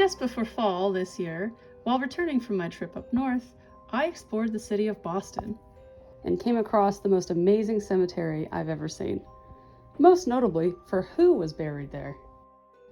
Just before fall this year, while returning from my trip up north, I explored the city of Boston and came across the most amazing cemetery I've ever seen. Most notably for who was buried there.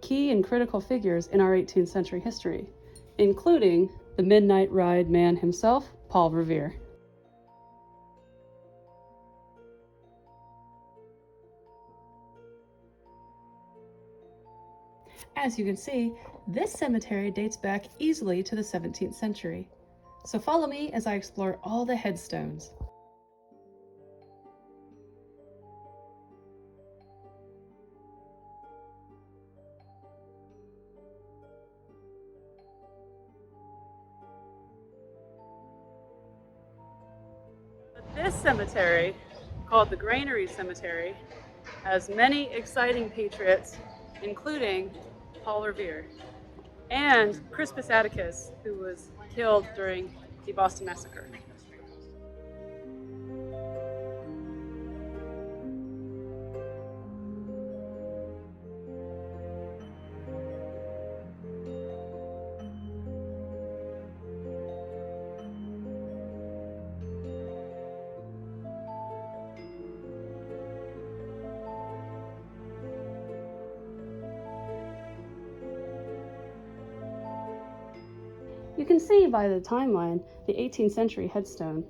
Key and critical figures in our 18th century history, including the Midnight Ride man himself, Paul Revere. As you can see, this cemetery dates back easily to the 17th century. So follow me as I explore all the headstones. This cemetery, called the Granary Cemetery, has many exciting patriots, including Paul Revere and Crispus Attucks, who was killed during the Boston Massacre. You can see by the timeline, the 18th century headstone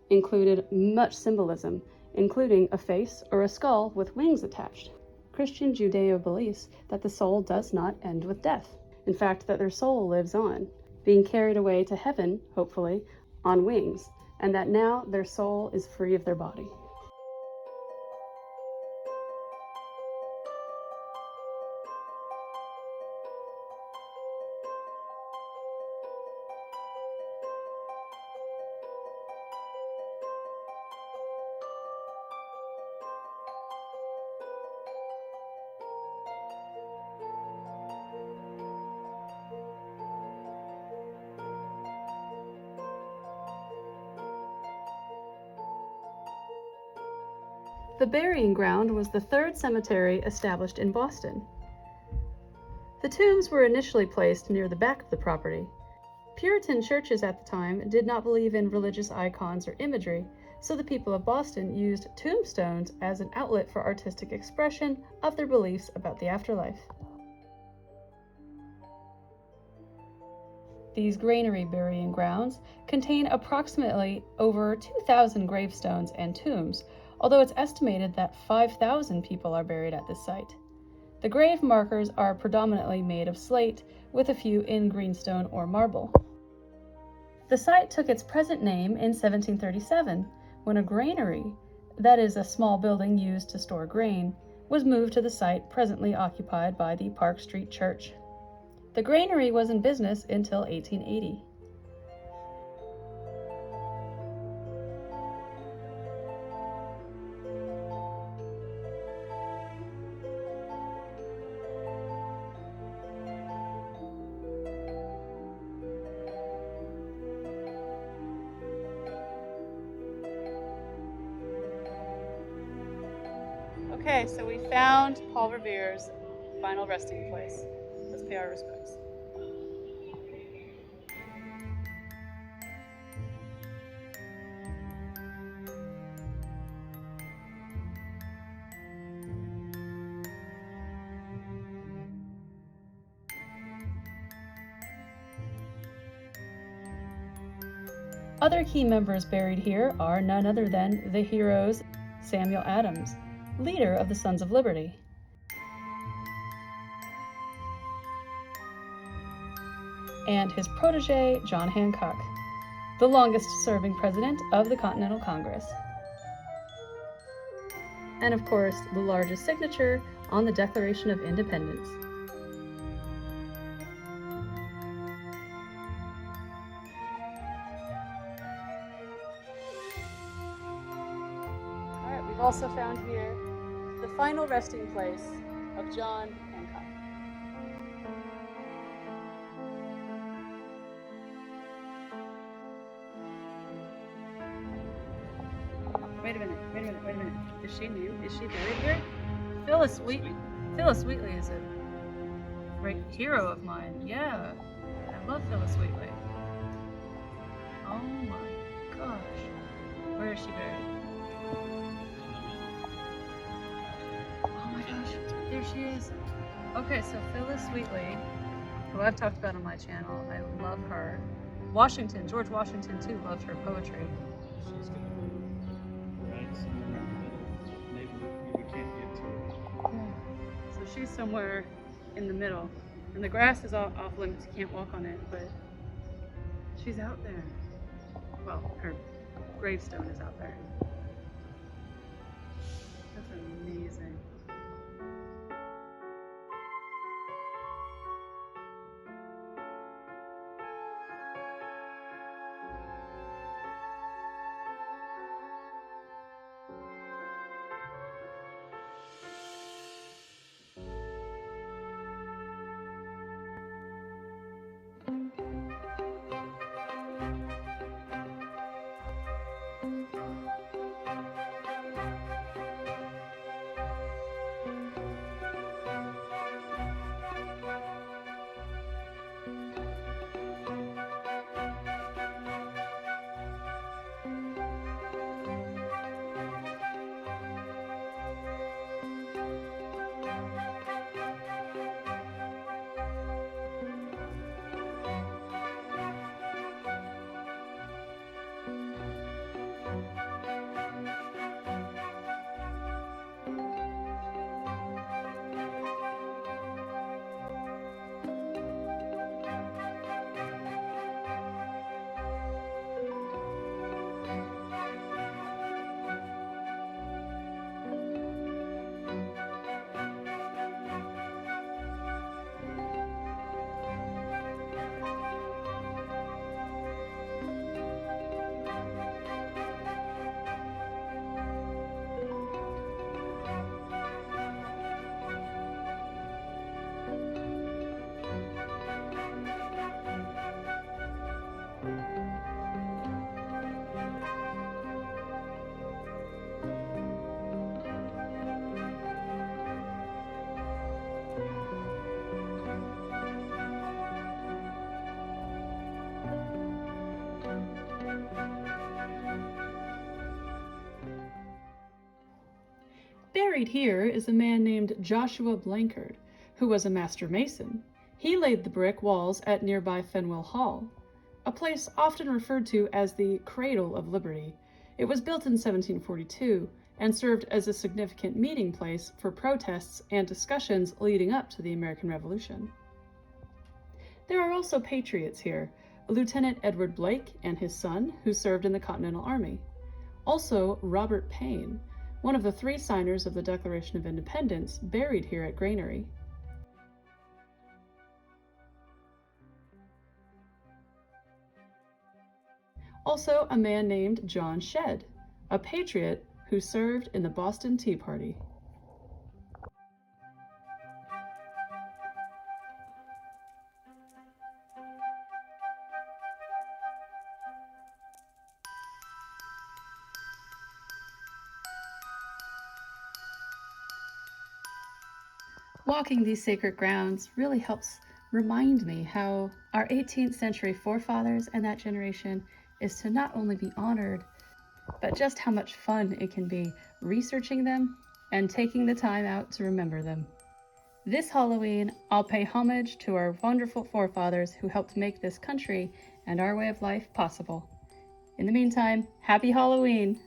included much symbolism, including a face or a skull with wings attached. Christian Judeo beliefs that the soul does not end with death. In fact, that their soul lives on, being carried away to heaven, hopefully, on wings, and that now their soul is free of their body. The burying ground was the third cemetery established in Boston. The tombs were initially placed near the back of the property. Puritan churches at the time did not believe in religious icons or imagery, so the people of Boston used tombstones as an outlet for artistic expression of their beliefs about the afterlife. These granary burying grounds contain approximately over 2,000 gravestones and tombs, although it's estimated that 5,000 people are buried at this site. The grave markers are predominantly made of slate, with a few in greenstone or marble. The site took its present name in 1737, when a granary, that is a small building used to store grain, was moved to the site presently occupied by the Park Street Church. The granary was in business until 1880. Okay, so we found Paul Revere's final resting place. Let's pay our respects. Other key members buried here are none other than the heroes Samuel Adams, leader of the Sons of Liberty, and his protege, John Hancock, the longest-serving president of the Continental Congress, and of course, the largest signature on the Declaration of Independence. We've also found here the final resting place of John Hancock. Wait a minute. Is she new? Is she buried here? Phyllis Wheatley is it? great hero of mine. Yeah, I love Phyllis Wheatley. Oh my gosh. Where is she buried? Oh my gosh, there she is. Okay, so Phyllis Wheatley, who I've talked about on my channel, I love her. Washington, George Washington too, loved her poetry. She's gonna be right somewhere in the middle. Maybe we can't get to her. Yeah. So she's somewhere in the middle. And the grass is off limits, you can't walk on it, but she's out there. Well, her gravestone is out there. That's amazing. Buried here is a man named Joshua Blanchard, who was a master mason. He laid the brick walls at nearby Fenwell Hall, a place often referred to as the Cradle of Liberty. It was built in 1742 and served as a significant meeting place for protests and discussions leading up to the American Revolution. There are also patriots here, Lieutenant Edward Blake and his son, who served in the Continental Army. Also, Robert Payne, one of the 3 signers of the Declaration of Independence, buried here at Granary. Also, a man named John Shedd, a patriot who served in the Boston Tea Party. Walking these sacred grounds really helps remind me how our 18th century forefathers and that generation is to not only be honored, but just how much fun it can be researching them and taking the time out to remember them. This Halloween, I'll pay homage to our wonderful forefathers who helped make this country and our way of life possible. In the meantime, happy Halloween!